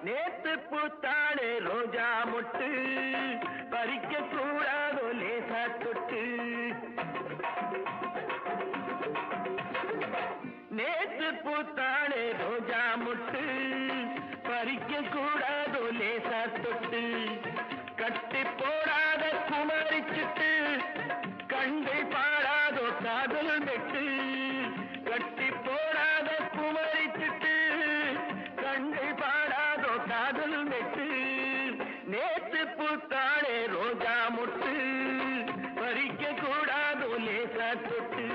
நேத்து பூத்தாளே ரோஜா மொட்டு பறிக்க கூடாதோ லேசா தொட்டு. நேத்து பூத்தாளே ரோஜா மொட்டு பறிக்க கூடாதோ லேசா தொட்டு. கட்டி போடாத குமரிச்சுட்டு கண்டை பாடாதோ காதல் மெட்டு. கட்டி போடாத குமரிச்சுட்டு கண்டை பாடாதோ காதல் மெட்டு. நேத்து பூத்தாளே ரோஜா மொட்டு பறிக்க கூடாதோ லேசா தொட்டு.